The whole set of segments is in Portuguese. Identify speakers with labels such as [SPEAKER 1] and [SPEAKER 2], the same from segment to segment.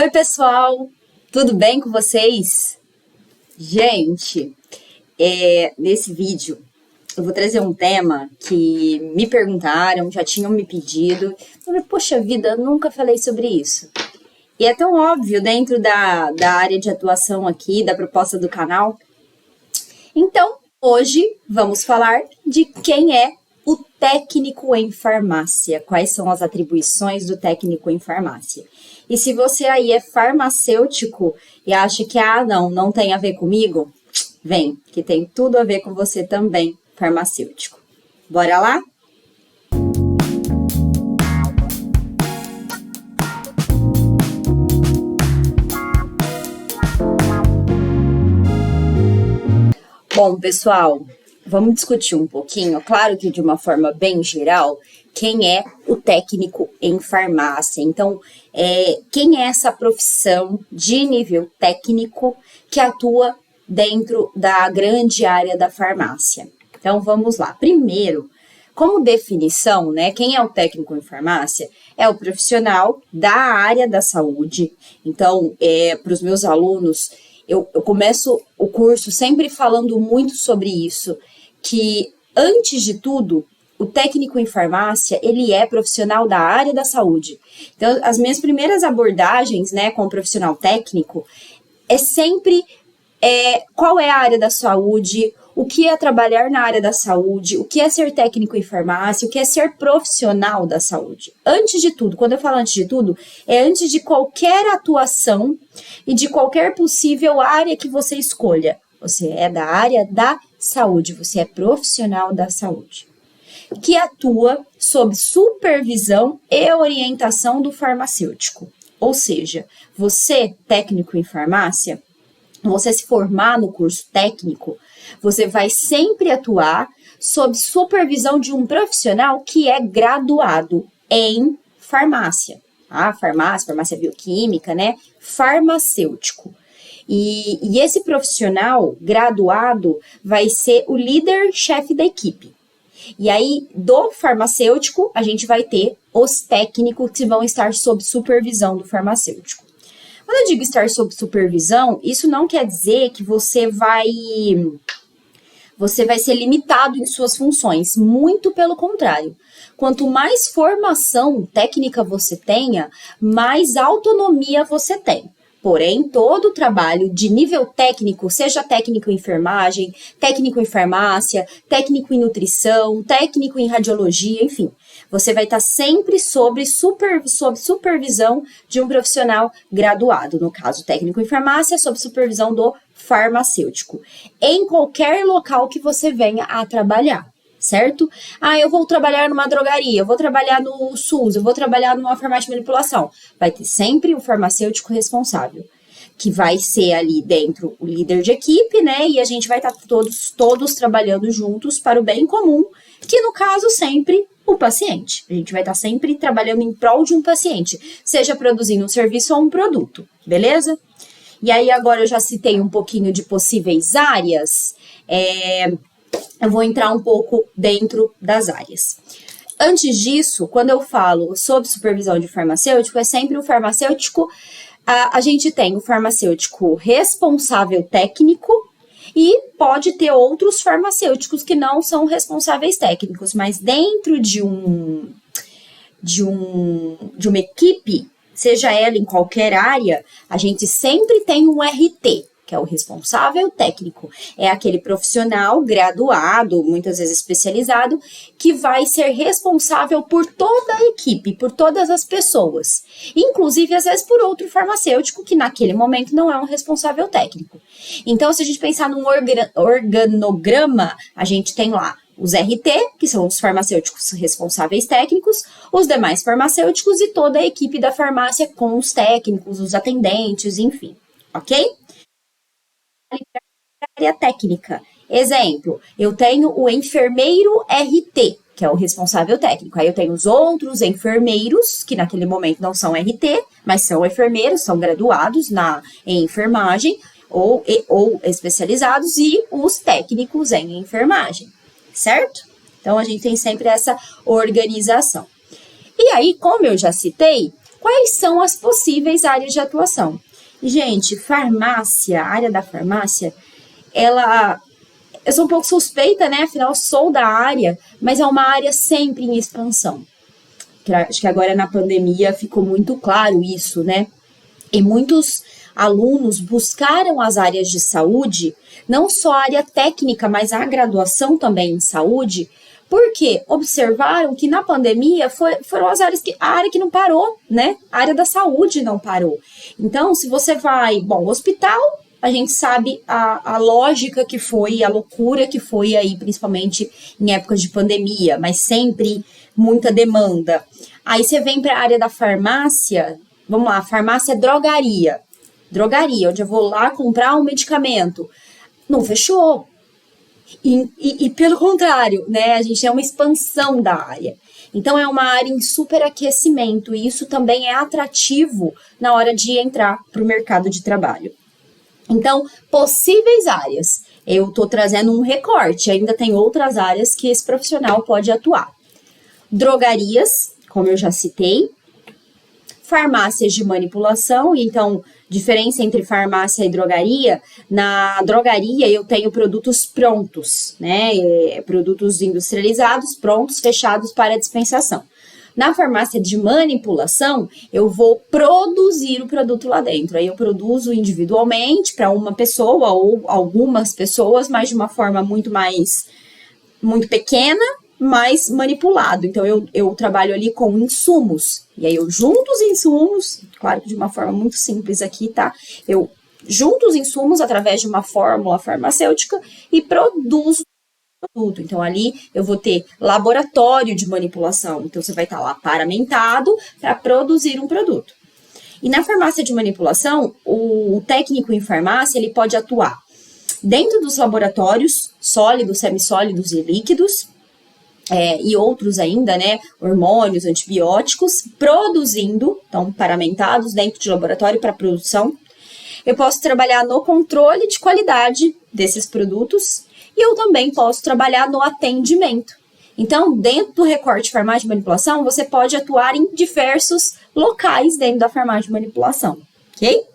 [SPEAKER 1] Oi, pessoal! Tudo bem com vocês? Gente, nesse vídeo eu vou trazer um tema que me perguntaram, já tinham me pedido. Eu falei, poxa vida, eu nunca falei sobre isso. E é tão óbvio dentro da área de atuação aqui, da proposta do canal. Então, hoje vamos falar de quem é o técnico em farmácia. Quais são as atribuições do técnico em farmácia? E se você aí é farmacêutico e acha que, não tem a ver comigo, vem, que tem tudo a ver com você também, farmacêutico. Bora lá? Bom, pessoal, vamos discutir um pouquinho, claro que de uma forma bem geral, quem é o técnico em farmácia. Então, quem é essa profissão de nível técnico que atua dentro da grande área da farmácia? Então, vamos lá. Primeiro, como definição, né, quem é o técnico em farmácia? É o profissional da área da saúde. Então, para os meus alunos, eu começo o curso sempre falando muito sobre isso, que antes de tudo, o técnico em farmácia, ele é profissional da área da saúde. Então, as minhas primeiras abordagens, né, com o profissional técnico, é sempre qual é a área da saúde, o que é trabalhar na área da saúde, o que é ser técnico em farmácia, o que é ser profissional da saúde. Antes de tudo, quando eu falo antes de tudo, é antes de qualquer atuação e de qualquer possível área que você escolha. Você é da área da saúde, você é profissional da saúde, que atua sob supervisão e orientação do farmacêutico. Ou seja, você, técnico em farmácia, você se formar no curso técnico, você vai sempre atuar sob supervisão de um profissional que é graduado em farmácia. Farmácia bioquímica, né? Farmacêutico. E esse profissional graduado vai ser o líder-chefe da equipe. E aí, do farmacêutico, a gente vai ter os técnicos que vão estar sob supervisão do farmacêutico. Quando eu digo estar sob supervisão, isso não quer dizer que você vai ser limitado em suas funções. Muito pelo contrário. Quanto mais formação técnica você tenha, mais autonomia você tem. Porém, todo o trabalho de nível técnico, seja técnico em enfermagem, técnico em farmácia, técnico em nutrição, técnico em radiologia, enfim, você vai estar sempre sob supervisão de um profissional graduado, no caso técnico em farmácia, sob supervisão do farmacêutico, em qualquer local que você venha a trabalhar. Certo? Eu vou trabalhar numa drogaria, eu vou trabalhar no SUS, eu vou trabalhar numa farmácia de manipulação. Vai ter sempre um farmacêutico responsável, que vai ser ali dentro o líder de equipe, né? E a gente vai estar todos trabalhando juntos para o bem comum, que no caso sempre o paciente. A gente vai estar sempre trabalhando em prol de um paciente, seja produzindo um serviço ou um produto, beleza? E aí agora eu já citei um pouquinho de possíveis áreas, eu vou entrar um pouco dentro das áreas. Antes disso, quando eu falo sobre supervisão de farmacêutico, é sempre o farmacêutico, a gente tem o farmacêutico responsável técnico e pode ter outros farmacêuticos que não são responsáveis técnicos, mas dentro de uma equipe, seja ela em qualquer área, a gente sempre tem um RT, que é o responsável técnico. É aquele profissional graduado, muitas vezes especializado, que vai ser responsável por toda a equipe, por todas as pessoas. Inclusive, às vezes, por outro farmacêutico, que naquele momento não é um responsável técnico. Então, se a gente pensar num organograma, a gente tem lá os RT, que são os farmacêuticos responsáveis técnicos, os demais farmacêuticos e toda a equipe da farmácia com os técnicos, os atendentes, enfim. Ok? Área técnica. Exemplo, eu tenho o enfermeiro RT, que é o responsável técnico. Aí eu tenho os outros enfermeiros, que naquele momento não são RT, mas são enfermeiros, são graduados em enfermagem ou especializados, e os técnicos em enfermagem, certo? Então, a gente tem sempre essa organização. E aí, como eu já citei, quais são as possíveis áreas de atuação. Gente, farmácia, a área da farmácia, eu sou um pouco suspeita, né? Afinal, sou da área, mas é uma área sempre em expansão. Acho que agora na pandemia ficou muito claro isso, né? E muitos alunos buscaram as áreas de saúde, não só a área técnica, mas a graduação também em saúde, porque observaram que na pandemia foram as áreas a área que não parou, né? A área da saúde não parou. Então, se você vai, hospital, a gente sabe a lógica que foi, a loucura que foi aí, principalmente em épocas de pandemia, mas sempre muita demanda. Aí você vem para a área da farmácia, vamos lá, farmácia é drogaria, onde eu vou lá comprar um medicamento. Não fechou. E pelo contrário, né, a gente é uma expansão da área. Então, é uma área em superaquecimento e isso também é atrativo na hora de entrar para o mercado de trabalho. Então, possíveis áreas. Eu estou trazendo um recorte, ainda tem outras áreas que esse profissional pode atuar. Drogarias, como eu já citei. Farmácias de manipulação, então, diferença entre farmácia e drogaria. Na drogaria, eu tenho produtos prontos, né? Produtos industrializados, prontos, fechados para dispensação. Na farmácia de manipulação, eu vou produzir o produto lá dentro. Aí eu produzo individualmente para uma pessoa ou algumas pessoas, mas de uma forma muito pequena, mais manipulado. Então, eu trabalho ali com insumos. E aí, eu junto os insumos, claro que de uma forma muito simples aqui, tá? Eu junto os insumos através de uma fórmula farmacêutica e produzo o produto. Então, ali eu vou ter laboratório de manipulação. Então, você vai estar lá paramentado para produzir um produto. E na farmácia de manipulação, o técnico em farmácia, ele pode atuar dentro dos laboratórios, sólidos, semissólidos e líquidos, e outros ainda, né, hormônios, antibióticos, produzindo, então, paramentados dentro de laboratório para produção. Eu posso trabalhar no controle de qualidade desses produtos e eu também posso trabalhar no atendimento. Então, dentro do recorte de farmácia de manipulação, você pode atuar em diversos locais dentro da farmácia de manipulação, ok?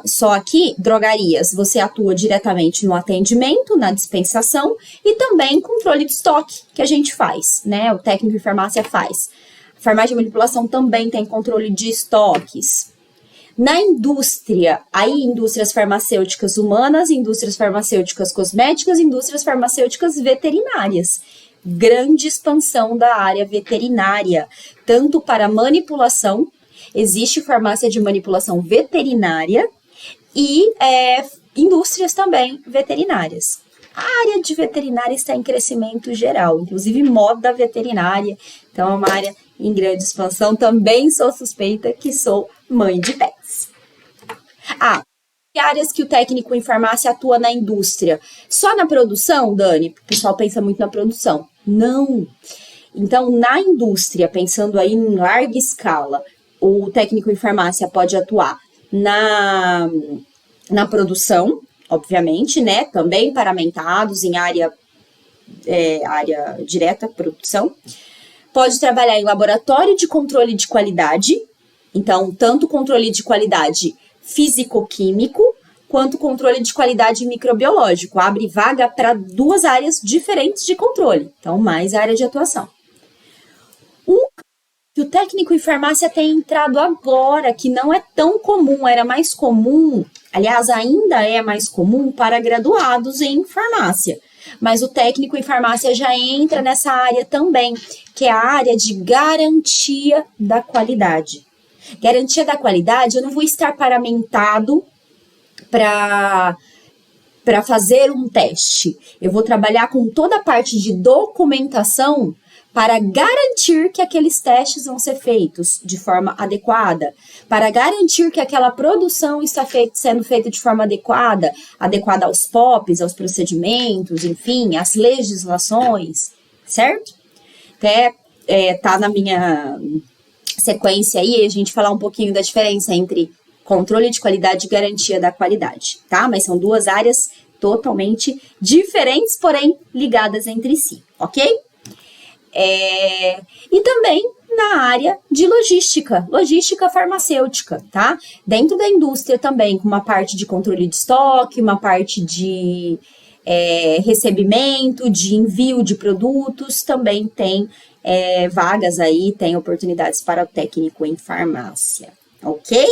[SPEAKER 1] Só aqui, drogarias, você atua diretamente no atendimento, na dispensação e também controle de estoque, que a gente faz, né? O técnico de farmácia faz. A farmácia de manipulação também tem controle de estoques. Na indústria, aí indústrias farmacêuticas humanas, indústrias farmacêuticas cosméticas, indústrias farmacêuticas veterinárias. Grande expansão da área veterinária, tanto para manipulação. Existe farmácia de manipulação veterinária e indústrias também veterinárias. A área de veterinária está em crescimento geral, inclusive moda veterinária. Então, é uma área em grande expansão. Também sou suspeita que sou mãe de pets. E áreas que o técnico em farmácia atua na indústria? Só na produção, Dani? O pessoal pensa muito na produção. Não. Então, na indústria, pensando aí em larga escala, o técnico em farmácia pode atuar na produção, obviamente, né? Também paramentados em área direta, produção. Pode trabalhar em laboratório de controle de qualidade. Então, tanto controle de qualidade físico-químico, quanto controle de qualidade microbiológico. Abre vaga para 2 áreas diferentes de controle. Então, mais área de atuação. Que o técnico em farmácia tem entrado agora, que não é tão comum, era mais comum, aliás, ainda é mais comum para graduados em farmácia. Mas o técnico em farmácia já entra nessa área também, que é a área de garantia da qualidade. Garantia da qualidade, eu não vou estar paramentado para fazer um teste. Eu vou trabalhar com toda a parte de documentação para garantir que aqueles testes vão ser feitos de forma adequada, para garantir que aquela produção está sendo feita de forma adequada aos POPs, aos procedimentos, enfim, às legislações, certo? Até tá na minha sequência aí a gente falar um pouquinho da diferença entre controle de qualidade e garantia da qualidade, tá? Mas são 2 áreas totalmente diferentes, porém ligadas entre si, ok? E também na área de logística, logística farmacêutica, tá? Dentro da indústria também, com uma parte de controle de estoque, uma parte de recebimento, de envio de produtos, também tem vagas aí, tem oportunidades para o técnico em farmácia, ok?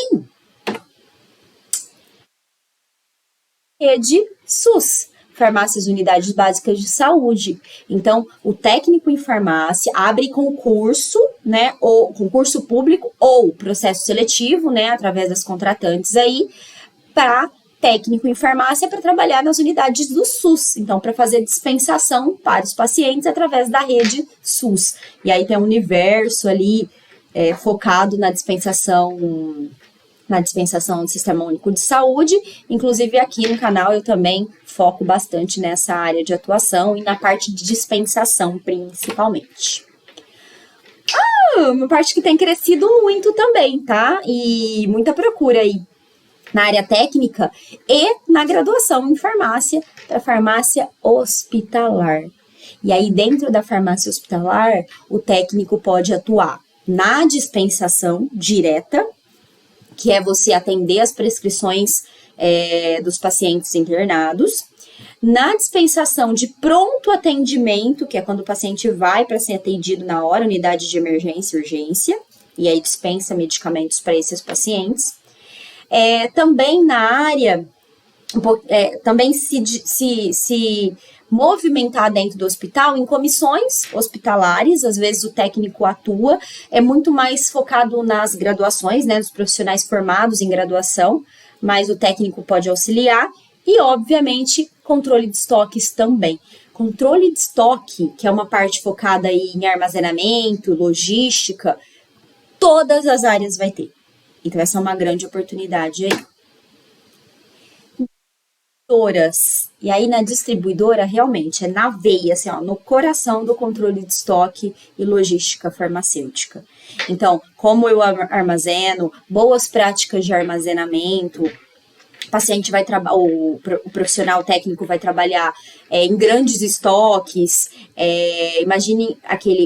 [SPEAKER 1] Rede SUS, farmácias unidades básicas de saúde. Então, o técnico em farmácia abre concurso, né, ou concurso público ou processo seletivo, né, através das contratantes aí, para técnico em farmácia para trabalhar nas unidades do SUS. Então, para fazer dispensação para os pacientes através da rede SUS. E aí tem um universo ali focado na dispensação do Sistema Único de Saúde. Inclusive, aqui no canal eu também foco bastante nessa área de atuação e na parte de dispensação, principalmente. Uma parte que tem crescido muito também, tá? E muita procura aí na área técnica e na graduação em farmácia, para farmácia hospitalar. E aí, dentro da farmácia hospitalar, o técnico pode atuar na dispensação direta, que é você atender as prescrições dos pacientes internados, na dispensação de pronto atendimento, que é quando o paciente vai para ser atendido na hora, unidade de emergência e urgência, e aí dispensa medicamentos para esses pacientes. Também na área, também se movimentar dentro do hospital em comissões hospitalares, às vezes o técnico atua, é muito mais focado nas graduações, né, dos profissionais formados em graduação, mas o técnico pode auxiliar e, obviamente, controle de estoques também. Controle de estoque, que é uma parte focada aí em armazenamento, logística, todas as áreas vai ter. Então, essa é uma grande oportunidade aí. E aí, na distribuidora, realmente, é na veia, assim, ó, no coração do controle de estoque e logística farmacêutica. Então, como eu armazeno, boas práticas de armazenamento, o paciente vai trabalhar, o profissional técnico vai trabalhar em grandes estoques, imagine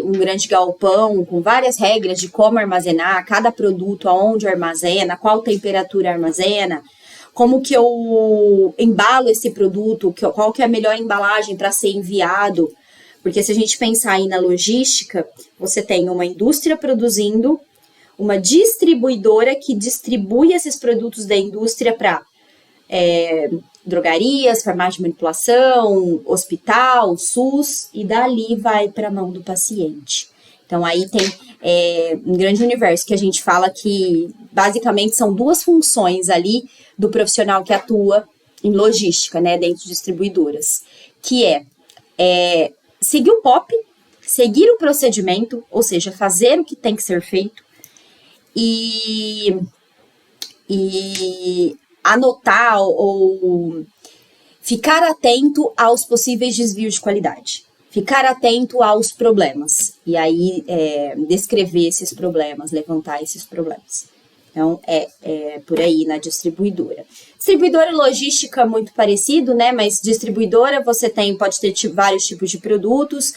[SPEAKER 1] um grande galpão com várias regras de como armazenar, cada produto, aonde armazena, qual temperatura armazena, como que eu embalo esse produto, qual que é a melhor embalagem para ser enviado, porque se a gente pensar aí na logística, você tem uma indústria produzindo, uma distribuidora que distribui esses produtos da indústria para drogarias, farmácia de manipulação, hospital, SUS, e dali vai para a mão do paciente. Então, aí tem um grande universo que a gente fala que, basicamente, são duas funções ali do profissional que atua em logística, né, dentro de distribuidoras, que seguir o POP, seguir o procedimento, ou seja, fazer o que tem que ser feito e anotar ou ficar atento aos possíveis desvios de qualidade. Ficar atento aos problemas. E aí, descrever esses problemas, levantar esses problemas. Então, por aí na distribuidora. Distribuidora e logística muito parecido, né? Mas distribuidora pode ter vários tipos de produtos.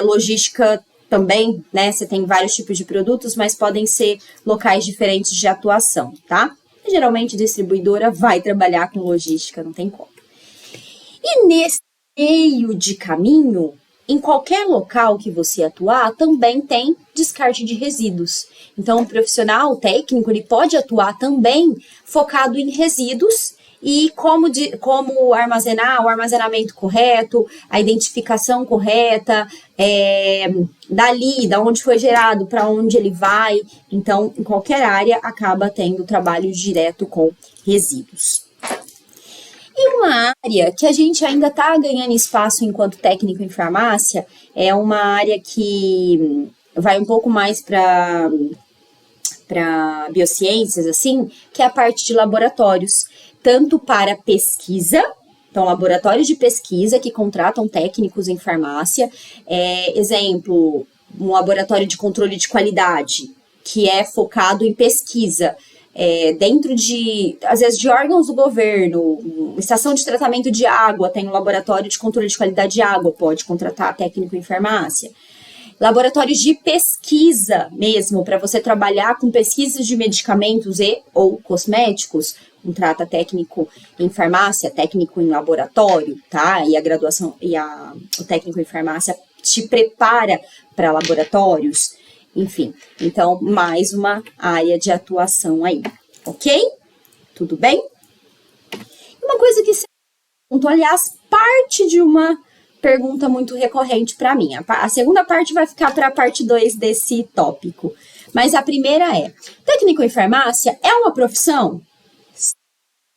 [SPEAKER 1] Logística também, né? Você tem vários tipos de produtos, mas podem ser locais diferentes de atuação, tá? Geralmente, distribuidora vai trabalhar com logística, não tem como. E nesse meio de caminho, em qualquer local que você atuar, também tem descarte de resíduos. Então, o profissional técnico ele pode atuar também focado em resíduos e como armazenar, o armazenamento correto, a identificação correta, da onde foi gerado, para onde ele vai. Então, em qualquer área, acaba tendo trabalho direto com resíduos. E uma área que a gente ainda está ganhando espaço enquanto técnico em farmácia, é uma área que vai um pouco mais para biociências, assim, que é a parte de laboratórios, tanto para pesquisa, então laboratórios de pesquisa que contratam técnicos em farmácia, exemplo, um laboratório de controle de qualidade, que é focado em pesquisa, dentro às vezes, de órgãos do governo, estação de tratamento de água, tem um laboratório de controle de qualidade de água, pode contratar técnico em farmácia. Laboratórios de pesquisa mesmo, para você trabalhar com pesquisas de medicamentos e ou cosméticos, contrata técnico em farmácia, técnico em laboratório, tá? E a graduação o técnico em farmácia te prepara para laboratórios, enfim. Então, mais uma área de atuação aí, ok? Tudo bem? Uma coisa que você perguntou, aliás, parte de uma pergunta muito recorrente para mim. A segunda parte vai ficar para a parte 2 desse tópico. Mas a primeira é: técnico em farmácia é uma profissão?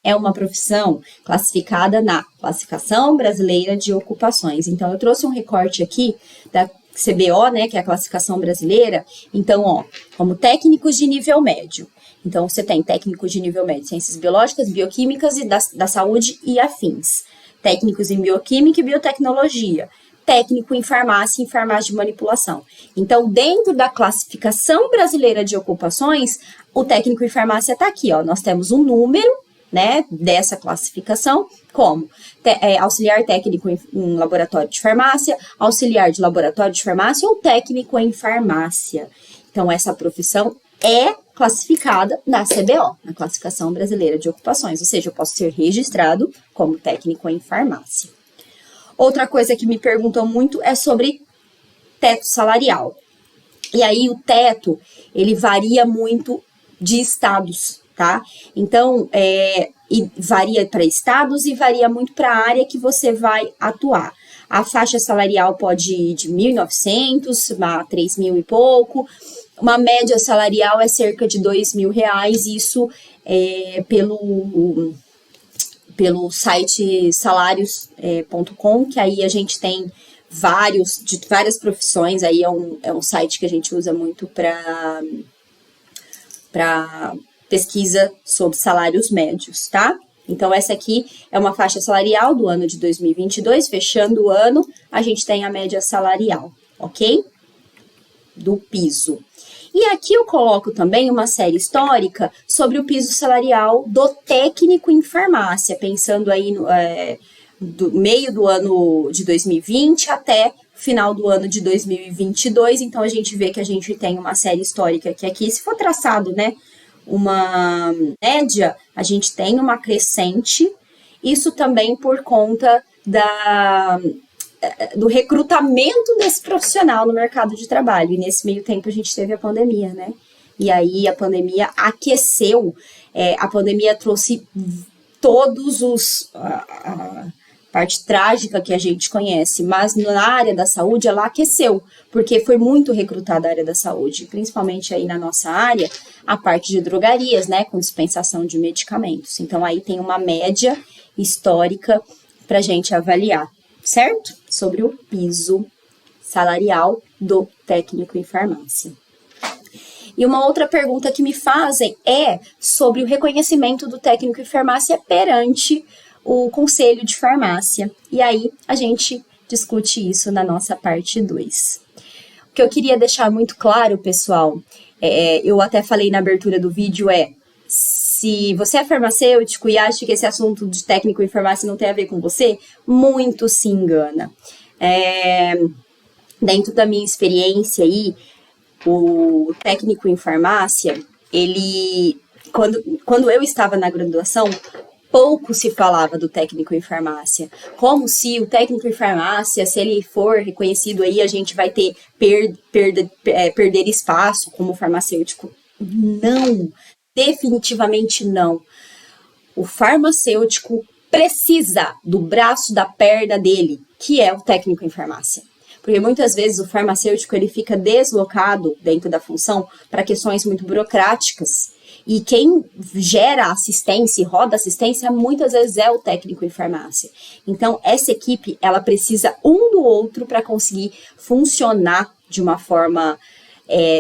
[SPEAKER 1] É uma profissão classificada na Classificação Brasileira de Ocupações. Então, eu trouxe um recorte aqui da CBO, né, que é a classificação brasileira. Então, ó, como técnicos de nível médio. Então, você tem técnicos de nível médio, ciências biológicas, bioquímicas e da saúde e afins. Técnicos em bioquímica e biotecnologia. Técnico em farmácia e em farmácia de manipulação. Então, dentro da classificação brasileira de ocupações, o técnico em farmácia está aqui, ó. Nós temos um número, né, dessa classificação, como auxiliar técnico em laboratório de farmácia, auxiliar de laboratório de farmácia ou técnico em farmácia. Então, essa profissão é classificada na CBO, na Classificação Brasileira de Ocupações, ou seja, eu posso ser registrado como técnico em farmácia. Outra coisa que me perguntam muito é sobre teto salarial. E aí o teto, ele varia muito de estados, tá? Então, varia para estados e varia muito para a área que você vai atuar. A faixa salarial pode ir de 1.900 a 3.000 e pouco. Uma média salarial é cerca de R$2.000, isso pelo site salários.com, que aí a gente tem várias profissões, aí é um site que a gente usa muito para pesquisa sobre salários médios, tá? Então, essa aqui é uma faixa salarial do ano de 2022, fechando o ano, a gente tem a média salarial, ok? Do piso. E aqui eu coloco também uma série histórica sobre o piso salarial do técnico em farmácia, pensando aí do meio do ano de 2020 até final do ano de 2022. Então, a gente vê que a gente tem uma série histórica que aqui, se for traçado, né, uma média, a gente tem uma crescente, isso também por conta do recrutamento desse profissional no mercado de trabalho. E nesse meio tempo a gente teve a pandemia, né? E aí a pandemia aqueceu, a pandemia trouxe todos a parte trágica que a gente conhece, mas na área da saúde ela aqueceu, porque foi muito recrutada a área da saúde, principalmente aí na nossa área, a parte de drogarias, né, com dispensação de medicamentos. Então aí tem uma média histórica para a gente avaliar, certo? Sobre o piso salarial do técnico em farmácia. E uma outra pergunta que me fazem é sobre o reconhecimento do técnico em farmácia perante o Conselho de Farmácia. E aí a gente discute isso na nossa parte 2. O que eu queria deixar muito claro, pessoal, eu até falei na abertura do vídeo, se você é farmacêutico e acha que esse assunto de técnico em farmácia não tem a ver com você, muito se engana. Dentro da minha experiência aí, o técnico em farmácia, quando eu estava na graduação, pouco se falava do técnico em farmácia, como se o técnico em farmácia, se ele for reconhecido aí, a gente vai ter perder espaço como farmacêutico. Não, definitivamente não. O farmacêutico precisa do braço da perna dele, que é o técnico em farmácia. Porque muitas vezes o farmacêutico ele fica deslocado dentro da função para questões muito burocráticas. E quem gera assistência e roda assistência, muitas vezes é o técnico em farmácia. Então, essa equipe, ela precisa um do outro para conseguir funcionar de uma forma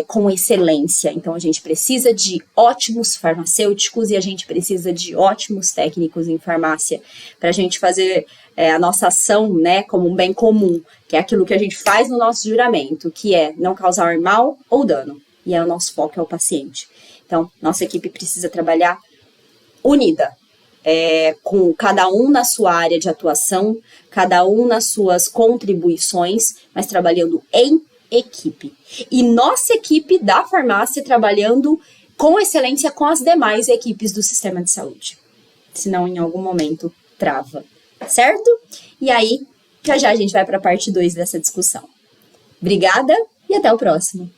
[SPEAKER 1] com excelência. Então, a gente precisa de ótimos farmacêuticos e a gente precisa de ótimos técnicos em farmácia para a gente fazer a nossa ação, né, como um bem comum, que é aquilo que a gente faz no nosso juramento, que é não causar mal ou dano. E o nosso foco é o paciente. Então, nossa equipe precisa trabalhar unida, com cada um na sua área de atuação, cada um nas suas contribuições, mas trabalhando em equipe. E nossa equipe da farmácia trabalhando com excelência com as demais equipes do sistema de saúde. Senão, em algum momento, trava. Certo? E aí, já a gente vai para a parte 2 dessa discussão. Obrigada e até o próximo.